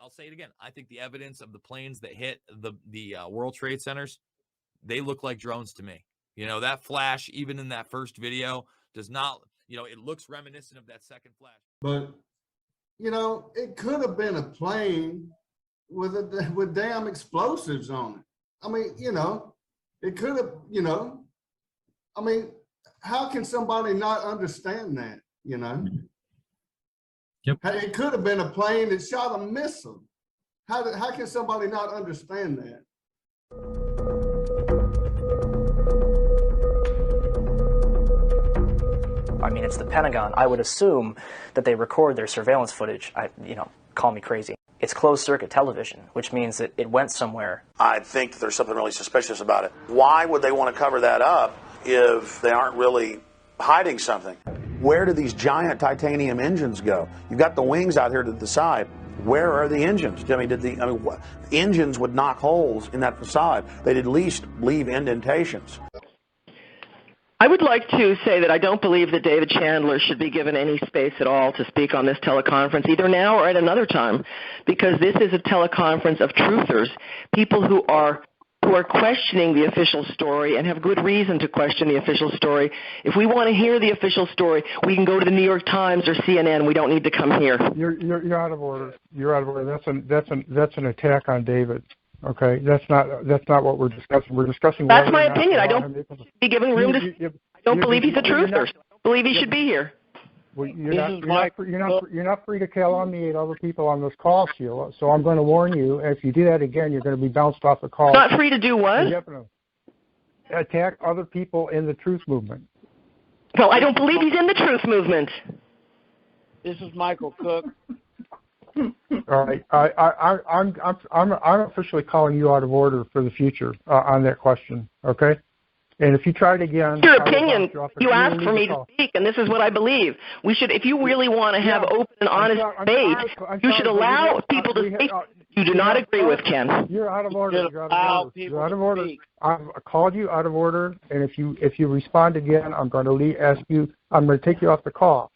I'll say it again. I think the evidence of the planes that hit the World Trade Centers, they look like drones to me. You know, that flash, even in that first video, does not, you know, it looks reminiscent of that second flash. But, you know, it could have been a plane with damn explosives on it. I mean, you know, it could have, you know, I mean, how can somebody not understand that, you know? Yep. It could have been a plane that shot a missile. How can somebody not understand that? I mean, it's the Pentagon. I would assume that they record their surveillance footage. You know, call me crazy. It's closed circuit television, which means that it went somewhere. I think that there's something really suspicious about it. Why would they want to cover that up if they aren't really hiding something? Where do these giant titanium engines go? You've got the wings out here to the side. Where are the engines? I mean, what, engines would knock holes in that facade. They'd at least leave indentations. I would like to say that I don't believe that David Chandler should be given any space at all to speak on this teleconference, either now or at another time, because this is a teleconference of truthers, people who are questioning the official story and have good reason to question the official story. If we want to hear the official story, we can go to the New York Times or CNN. We don't need to come here. You're out of order. You're out of order. That's an attack on David. Okay, that's not what we're discussing. We're discussing. That's my opinion. I don't be giving room to. I don't believe he's a truther. I don't believe he should be here. Well, you're not free to calumniate other people on this call, Sheila. So I'm going to warn you. If you do that again, you're going to be bounced off the call. Not free to do what? Attack other people in the truth movement. Well, I don't believe he's in the truth movement. This is Michael Cook. All right, I'm officially calling you out of order for the future on that question. Okay, and if you try it again, your opinion. You asked for me to speak, and this is what I believe. We should, if you really want to have open and honest debate, you should allow people to speak. You do not agree with Ken. You're out of order. You're out of order. I've called you out of order, and if you respond again, I'm going to ask you. I'm going to take you off the call.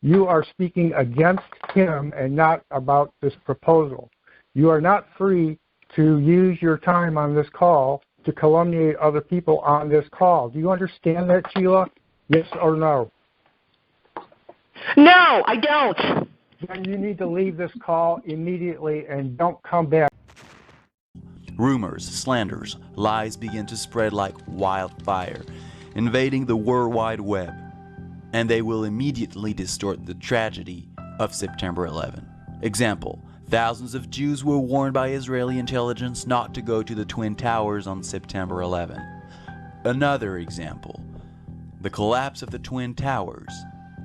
You are speaking against him and not about this proposal. You are not free to use your time on this call to calumniate other people on this call. Do you understand that, Sheila? Yes or no? No, I don't. Then you need to leave this call immediately and don't come back. Rumors, slanders, lies begin to spread like wildfire, invading the World Wide Web. And they will immediately distort the tragedy of September 11. Example, thousands of Jews were warned by Israeli intelligence not to go to the Twin Towers on September 11. Another example, the collapse of the Twin Towers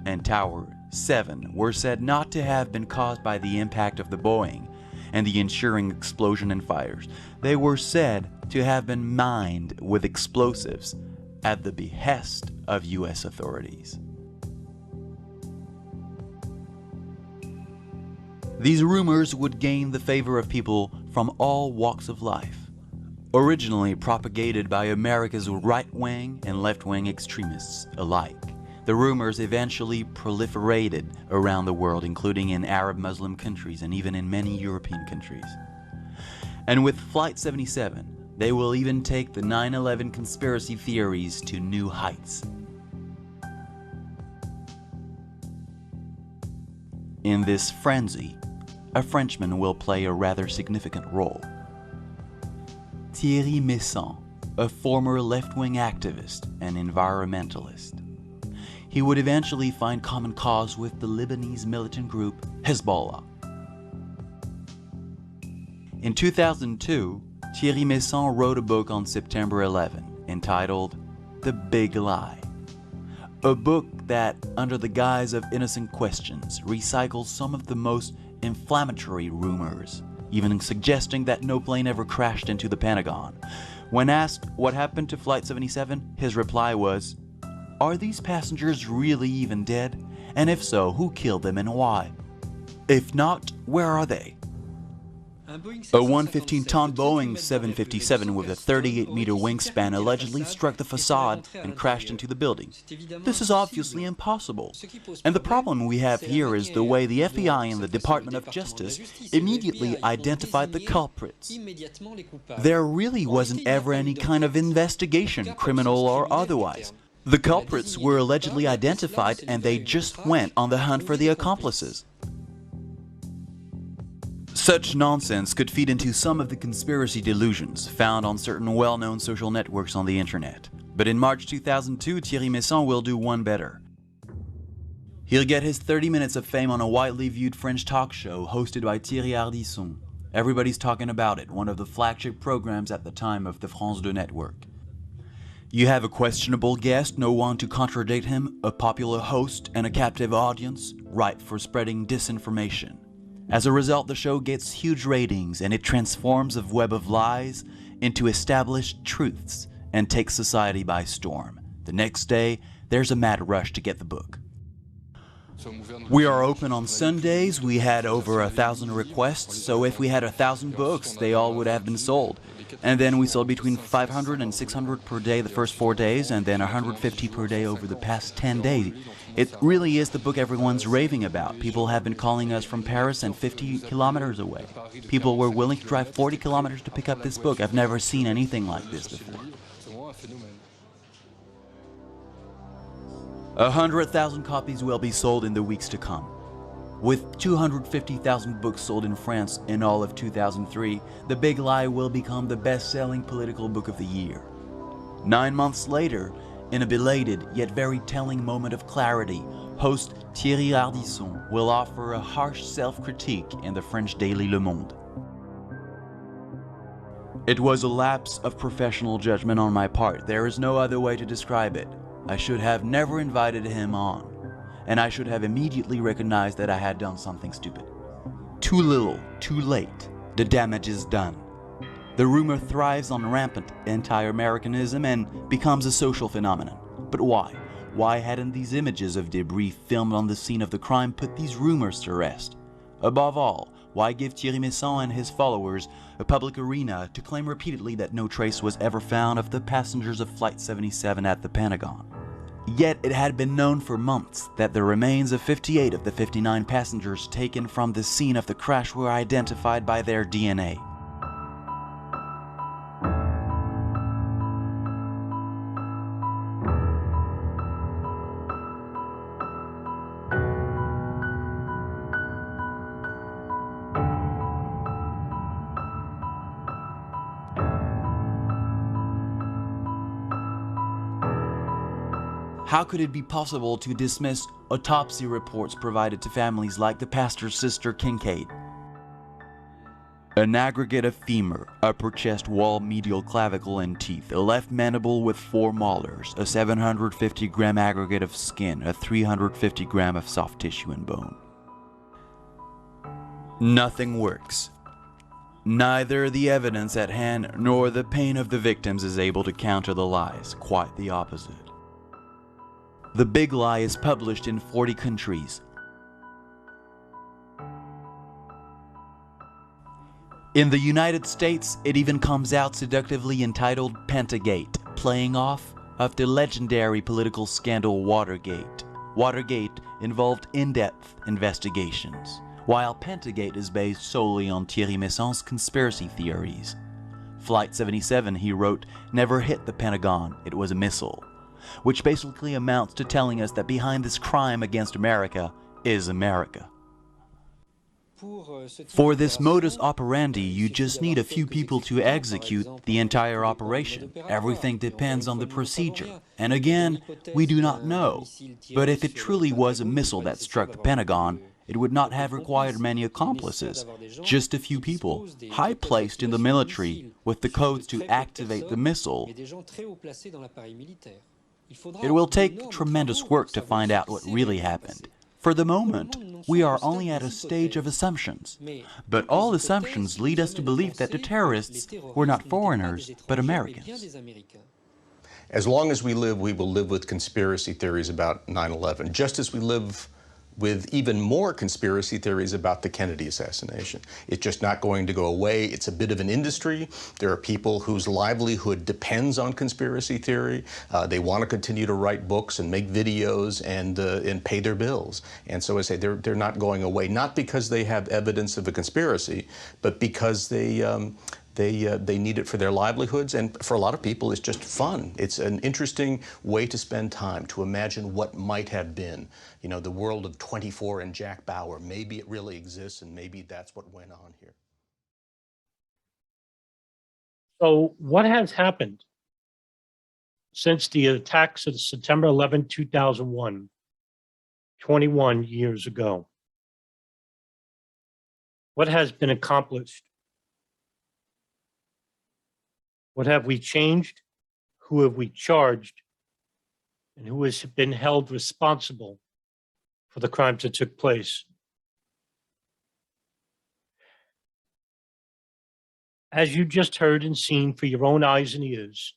and Tower 7 were said not to have been caused by the impact of the Boeing and the ensuing explosion and fires. They were said to have been mined with explosives at the behest of U.S. authorities. These rumors would gain the favor of people from all walks of life. Originally propagated by America's right-wing and left-wing extremists alike, the rumors eventually proliferated around the world, including in Arab Muslim countries and even in many European countries. And with Flight 77, they will even take the 9/11 conspiracy theories to new heights. In this frenzy, a Frenchman will play a rather significant role. Thierry Meyssan, a former left-wing activist and environmentalist. He would eventually find common cause with the Lebanese militant group Hezbollah. In 2002, Thierry Meyssan wrote a book on September 11 entitled The Big Lie. A book that, under the guise of innocent questions, recycles some of the most inflammatory rumors, even suggesting that no plane ever crashed into the Pentagon. When asked what happened to Flight 77, his reply was, "Are these passengers really even dead? And if so, who killed them and why? If not, where are they?" A 115-ton Boeing 757 with a 38-meter wingspan allegedly struck the facade and crashed into the building. This is obviously impossible. And the problem we have here is the way the FBI and the Department of Justice immediately identified the culprits. There really wasn't ever any kind of investigation, criminal or otherwise. The culprits were allegedly identified and they just went on the hunt for the accomplices. Such nonsense could feed into some of the conspiracy delusions found on certain well-known social networks on the internet. But in March 2002, Thierry Meyssan will do one better. He'll get his 30 minutes of fame on a widely viewed French talk show hosted by Thierry Ardisson. Everybody's talking about it, one of the flagship programs at the time of the France 2 network. You have a questionable guest, no one to contradict him, a popular host, and a captive audience, ripe for spreading disinformation. As a result, the show gets huge ratings and it transforms a web of lies into established truths and takes society by storm. The next day, there's a mad rush to get the book. We are open on Sundays. We had over 1,000 requests, so if we had 1,000 books, they all would have been sold. And then we sold between 500 and 600 per day the first 4 days, and then 150 per day over the past 10 days. It really is the book everyone's raving about. People have been calling us from Paris and 50 kilometers away. People were willing to drive 40 kilometers to pick up this book. I've never seen anything like this before. 100,000 copies will be sold in the weeks to come. With 250,000 books sold in France in all of 2003, The Big Lie will become the best-selling political book of the year. 9 months later, in a belated yet very telling moment of clarity, host Thierry Ardisson will offer a harsh self-critique in the French daily Le Monde. It was a lapse of professional judgment on my part. There is no other way to describe it. I should have never invited him on, and I should have immediately recognized that I had done something stupid. Too little, too late. The damage is done. The rumor thrives on rampant anti-Americanism and becomes a social phenomenon. But why? Why hadn't these images of debris filmed on the scene of the crime put these rumors to rest? Above all, why give Thierry Meyssan and his followers a public arena to claim repeatedly that no trace was ever found of the passengers of Flight 77 at the Pentagon? Yet it had been known for months that the remains of 58 of the 59 passengers taken from the scene of the crash were identified by their DNA. How could it be possible to dismiss autopsy reports provided to families like the pastor's sister Kincaid? An aggregate of femur, upper chest wall, medial clavicle and teeth, a left mandible with 4 molars, a 750-gram aggregate of skin, a 350-gram of soft tissue and bone. Nothing works. Neither the evidence at hand nor the pain of the victims is able to counter the lies, quite the opposite. The Big Lie is published in 40 countries. In the United States, it even comes out seductively entitled Pentagate, playing off of the legendary political scandal Watergate. Watergate involved in-depth investigations, while Pentagate is based solely on Thierry Meyssan's conspiracy theories. Flight 77, he wrote, never hit the Pentagon, it was a missile. Which basically amounts to telling us that behind this crime against America is America. For this modus operandi, you just need a few people to execute the entire operation. Everything depends on the procedure. And again, we do not know. But if it truly was a missile that struck the Pentagon, it would not have required many accomplices. Just a few people, high-placed in the military, with the codes to activate the missile. It will take tremendous work to find out what really happened. For the moment, we are only at a stage of assumptions. But all assumptions lead us to believe that the terrorists were not foreigners, but Americans. As long as we live, we will live with conspiracy theories about 9/11, just as we live with even more conspiracy theories about the Kennedy assassination. It's just not going to go away. It's a bit of an industry. There are people whose livelihood depends on conspiracy theory. They want to continue to write books and make videos and pay their bills. And so I say they're not going away, not because they have evidence of a conspiracy, but because they need it for their livelihoods, and for a lot of people, it's just fun. It's an interesting way to spend time, to imagine what might have been. You know, the world of 24 and Jack Bauer. Maybe it really exists, and maybe that's what went on here. So what has happened since the attacks of September 11, 2001, 21 years ago? What has been accomplished? What have we changed? Who have we charged? And who has been held responsible for the crimes that took place? As you just heard and seen for your own eyes and ears,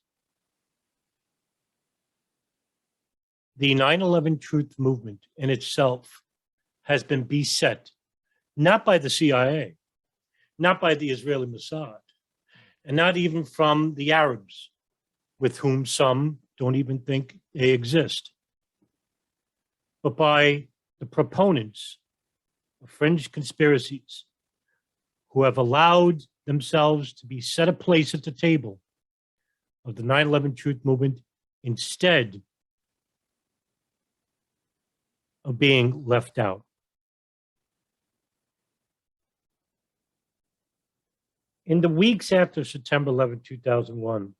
the 9/11 truth movement in itself has been beset, not by the CIA, not by the Israeli Mossad, and not even from the Arabs, with whom some don't even think they exist, but by the proponents of fringe conspiracies who have allowed themselves to be set a place at the table of the 9/11 truth movement instead of being left out. In the weeks after September 11, 2001,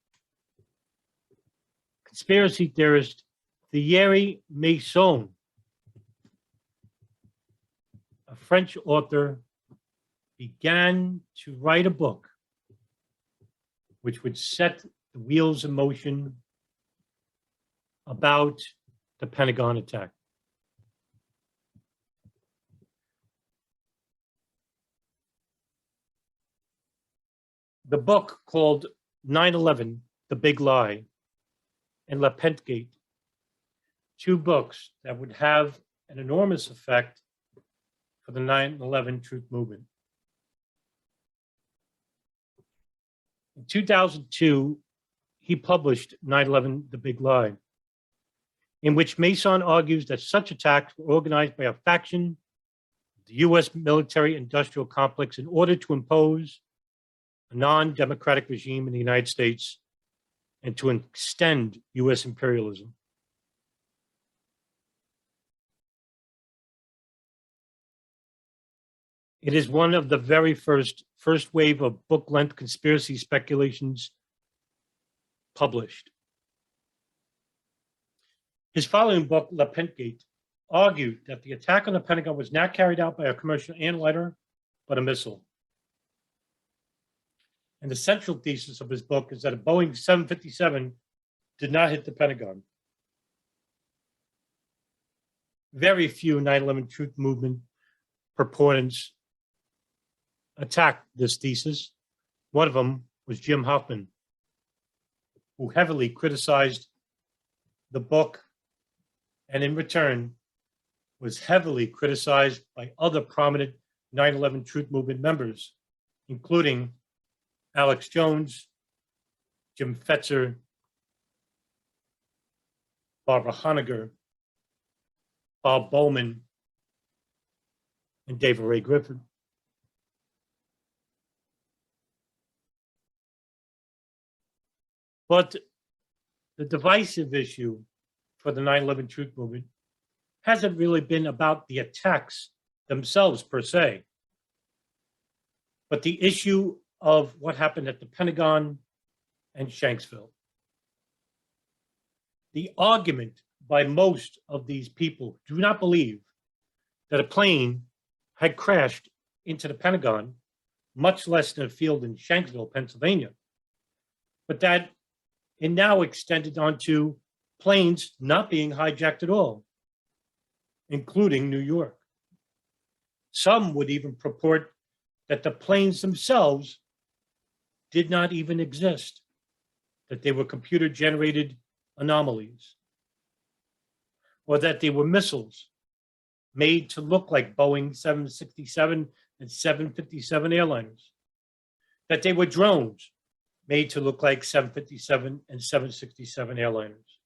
conspiracy theorist Thierry Meysson, a French author, began to write a book which would set the wheels in motion about the Pentagon attack. The book called 9/11, The Big Lie, and Le Pentgate, two books that would have an enormous effect for the 9/11 truth movement. In 2002, he published 9/11, The Big Lie, in which Meysson argues that such attacks were organized by a faction of the U.S. military-industrial complex in order to impose a non-democratic regime in the United States and to extend U.S. imperialism. It is one of the very first wave of book-length conspiracy speculations published. His following book, Le Pentgate, argued that the attack on the Pentagon was not carried out by a commercial airliner, but a missile. And the central thesis of his book is that a Boeing 757 did not hit the Pentagon. Very few 9/11 truth movement proponents attacked this thesis. One of them was Jim Hoffman, who heavily criticized the book and in return was heavily criticized by other prominent 9/11 truth movement members, including Alex Jones, Jim Fetzer, Barbara Honegger, Bob Bowman, and David Ray Griffin. But the divisive issue for the 9/11 truth movement hasn't really been about the attacks themselves per se, but the issue of what happened at the Pentagon and Shanksville. The argument by most of these people who do not believe that a plane had crashed into the Pentagon, much less than a field in Shanksville, Pennsylvania, but that it now extended onto planes not being hijacked at all, including New York. Some would even purport that the planes themselves did not even exist, that they were computer-generated anomalies, or that they were missiles made to look like Boeing 767 and 757 airliners, that they were drones made to look like 757 and 767 airliners,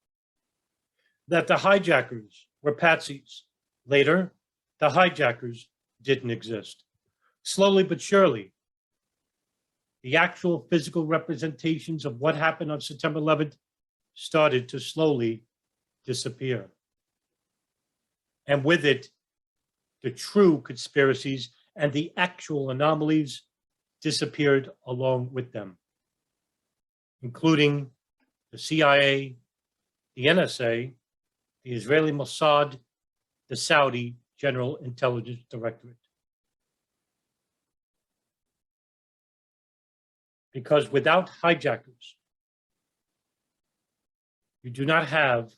that the hijackers were patsies. Later, the hijackers didn't exist. Slowly but surely, the actual physical representations of what happened on September 11th started to slowly disappear. And with it, the true conspiracies and the actual anomalies disappeared along with them, including the CIA, the NSA, the Israeli Mossad, the Saudi General Intelligence Directorate. Because without hijackers, you do not have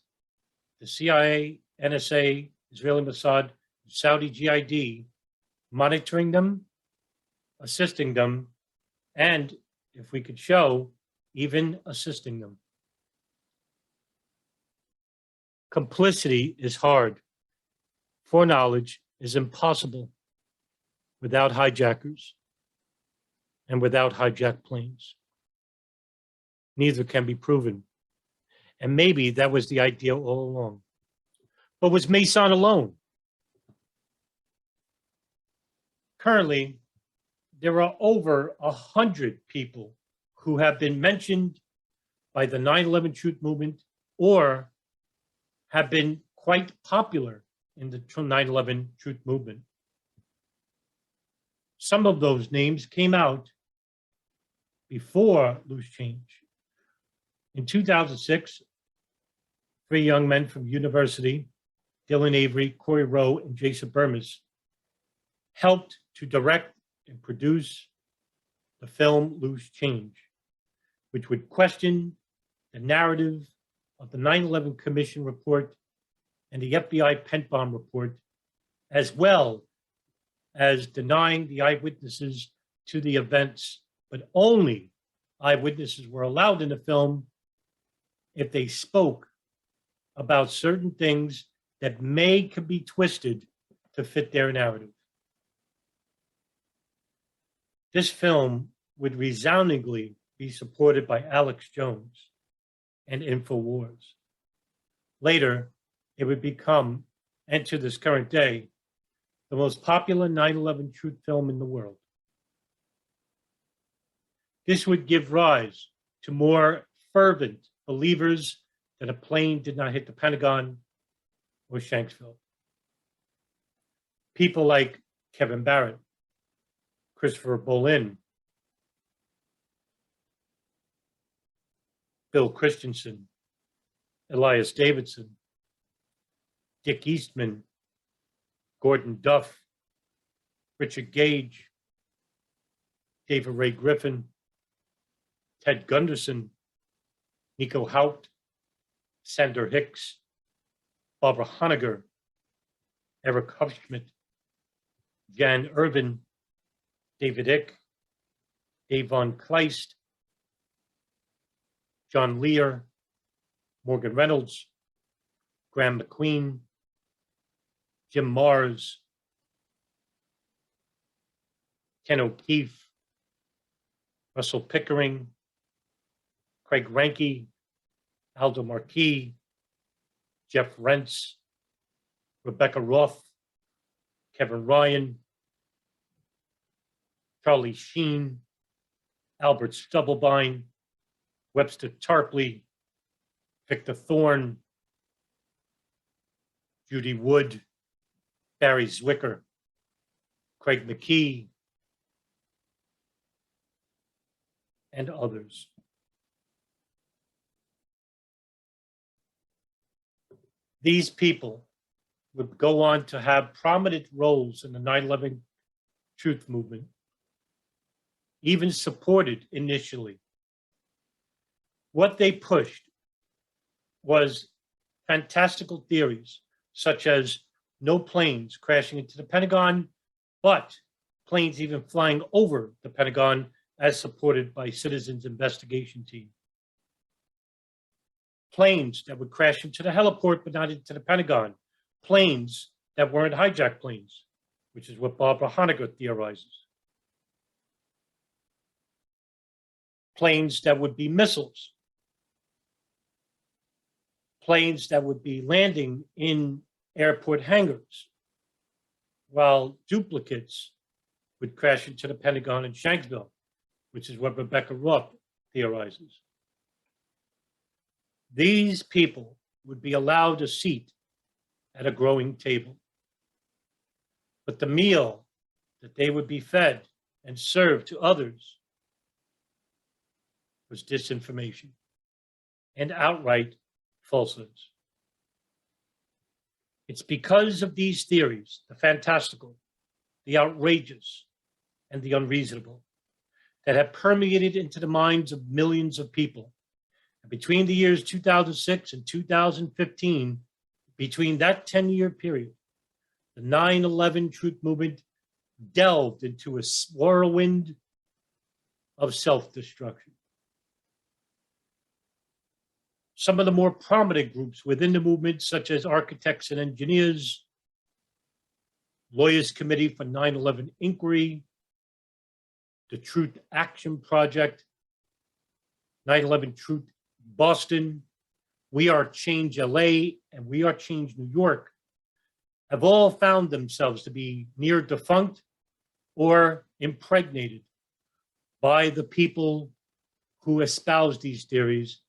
the CIA, NSA, Israeli Mossad, Saudi GID monitoring them, assisting them, and if we could show, even assisting them. Complicity is hard. Foreknowledge is impossible without hijackers and without hijacked planes. Neither can be proven. And maybe that was the idea all along. But was Mason alone? Currently, there are over 100 people who have been mentioned by the 9/11 Truth Movement or have been quite popular in the 9/11 Truth Movement. Some of those names came out before Loose Change. In 2006, 3 young men from university, Dylan Avery, Corey Rowe, and Jason Burmis, helped to direct and produce the film Loose Change, which would question the narrative of the 9/11 Commission report and the FBI Pentagon report, as well as denying the eyewitnesses to the events, but only eyewitnesses were allowed in the film if they spoke about certain things that could be twisted to fit their narrative. This film would resoundingly be supported by Alex Jones and InfoWars. Later, it would become, and to this current day, the most popular 9/11 truth film in the world. This would give rise to more fervent believers that a plane did not hit the Pentagon or Shanksville. People like Kevin Barrett, Christopher Bolin, Bill Christensen, Elias Davidson, Dick Eastman, Gordon Duff, Richard Gage, David Ray Griffin, Ted Gunderson, Nico Haupt, Sander Hicks, Barbara Honegger, Eric Hufschmidt, Jan Irvin, David Ick, Dave Von Kleist, John Lear, Morgan Reynolds, Graham McQueen, Jim Mars, Ken O'Keefe, Russell Pickering, Craig Ranke, Aldo Marquis, Jeff Rentz, Rebecca Roth, Kevin Ryan, Charlie Sheen, Albert Stubblebine, Webster Tarpley, Victor Thorne, Judy Wood, Barry Zwicker, Craig McKee, and others. These people would go on to have prominent roles in the 9/11 Truth Movement, even supported initially. What they pushed was fantastical theories, such as no planes crashing into the Pentagon, but planes even flying over the Pentagon, as supported by Citizens Investigation Team. Planes that would crash into the heliport, but not into the Pentagon. Planes that weren't hijacked planes, which is what Barbara Honegger theorizes. Planes that would be missiles. Planes that would be landing in airport hangars, while duplicates would crash into the Pentagon in Shanksville, which is what Rebecca Roth theorizes. These people would be allowed a seat at a growing table. But the meal that they would be fed and served to others was disinformation and outright falsehoods. It's because of these theories, the fantastical, the outrageous, and the unreasonable, that have permeated into the minds of millions of people. And between the years 2006 and 2015, between that 10-year period, the 9/11 truth movement delved into a whirlwind of self-destruction. Some of the more prominent groups within the movement, such as architects and engineers, Lawyers Committee for 9/11 Inquiry, the Truth Action Project, 9/11 Truth Boston, We Are Change LA, and We Are Change New York, have all found themselves to be near defunct or impregnated by the people who espouse these theories,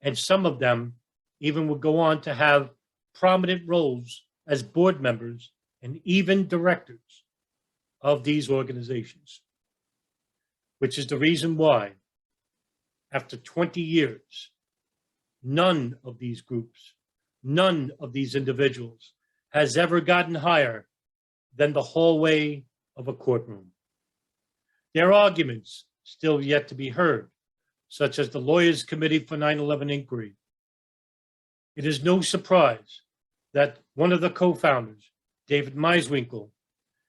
and some of them even would go on to have prominent roles as board members and even directors of these organizations, which is the reason why, after 20 years, none of these groups, none of these individuals has ever gotten higher than the hallway of a courtroom. Their arguments still yet to be heard, such as the Lawyers Committee for 9/11 Inquiry. It is no surprise that one of the co-founders, David Meiswinkle,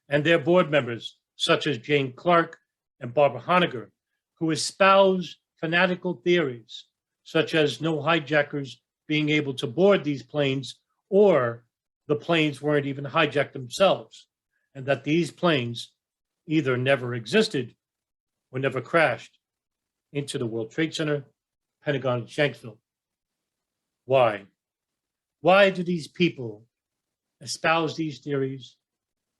and their board members, such as Jane Clark and Barbara Honegger, who espouse fanatical theories, such as no hijackers being able to board these planes, or the planes weren't even hijacked themselves, and that these planes either never existed or never crashed into the World Trade Center, Pentagon, and Shanksville. Why? Why do these people espouse these theories?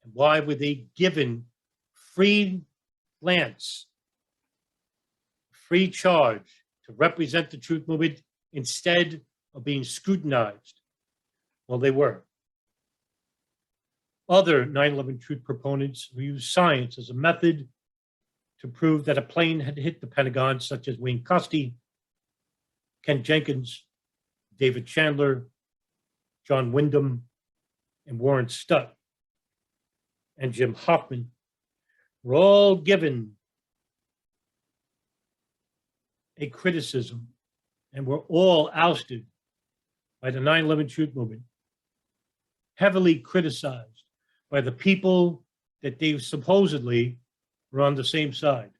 And why were they given free lance, free charge to represent the truth movement instead of being scrutinized? Well, they were. Other 9/11 truth proponents who use science as a method to prove that a plane had hit the Pentagon, such as Wayne Costi, Ken Jenkins, David Chandler, John Wyndham, and Warren Stutt, and Jim Hoffman, were all given a criticism and were all ousted by the 9/11 truth movement, heavily criticized by the people that they supposedly were on the same side.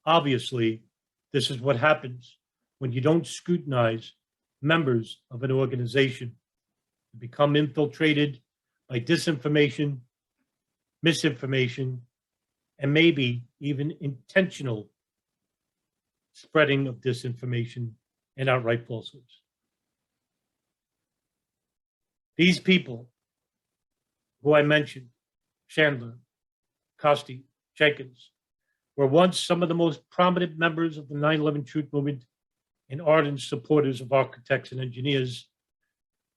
Obviously, this is what happens when you don't scrutinize members of an organization. You become infiltrated by disinformation, misinformation, and maybe even intentional spreading of disinformation and outright falsehoods. These people who I mentioned, Chandler, Costi, Jenkins, were once some of the most prominent members of the 9/11 truth movement and ardent supporters of architects and engineers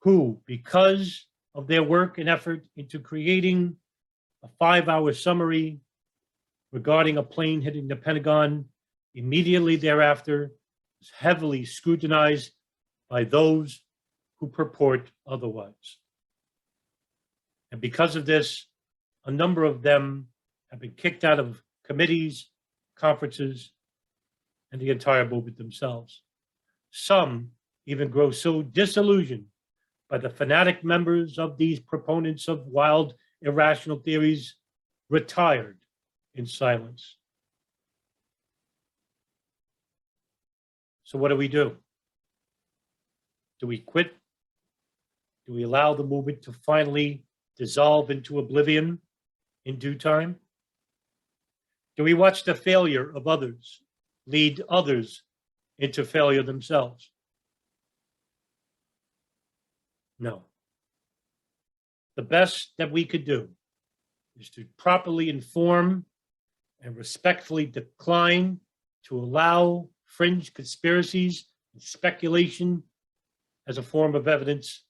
who, because of their work and effort into creating a 5-hour summary regarding a plane hitting the Pentagon, immediately thereafter was heavily scrutinized by those who purport otherwise. And because of this, a number of them have been kicked out of committees, conferences, and the entire movement themselves. Some even grow so disillusioned by the fanatic members of these proponents of wild, irrational theories, retired in silence. So what do? Do we quit? Do we allow the movement to finally dissolve into oblivion in due time? Do we watch the failure of others lead others into failure themselves? No. The best that we could do is to properly inform and respectfully decline to allow fringe conspiracies and speculation as a form of evidence,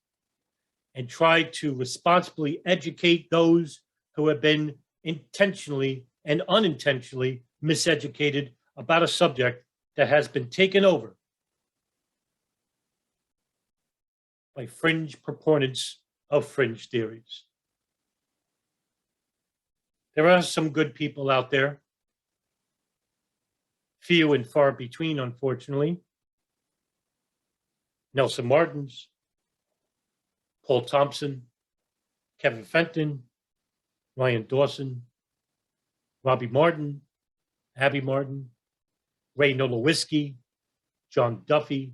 and try to responsibly educate those who have been intentionally and unintentionally miseducated about a subject that has been taken over by fringe proponents of fringe theories. There are some good people out there, few and far between, unfortunately. Nelson Martins, Paul Thompson, Kevin Fenton, Ryan Dawson, Robbie Martin, Abby Martin, Ray Nowolski, John Duffy.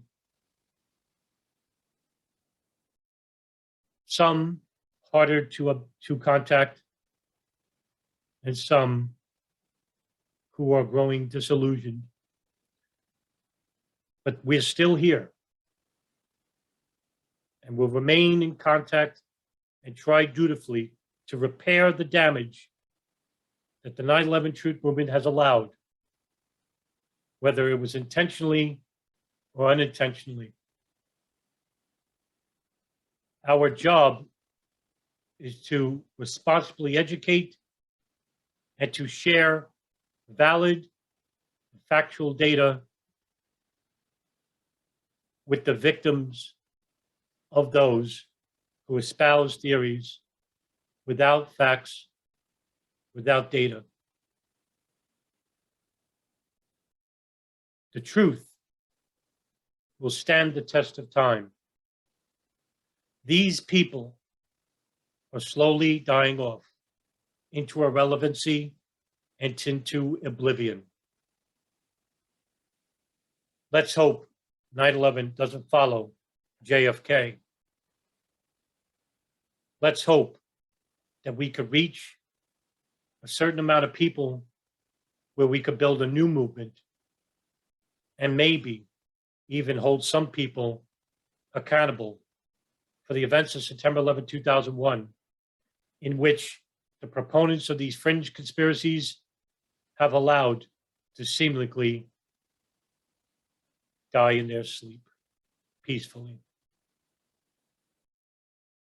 Some harder to contact, and some who are growing disillusioned. But we're still here, and will remain in contact and try dutifully to repair the damage that the 9/11 Truth Movement has allowed, whether it was intentionally or unintentionally. Our job is to responsibly educate and to share valid, factual data with the victims of those who espouse theories without facts, without data. The truth will stand the test of time. These people are slowly dying off into irrelevancy and into oblivion. Let's hope 9/11 doesn't follow JFK. Let's hope that we could reach a certain amount of people where we could build a new movement and maybe even hold some people accountable for the events of September 11, 2001, in which the proponents of these fringe conspiracies have allowed to seemingly die in their sleep peacefully.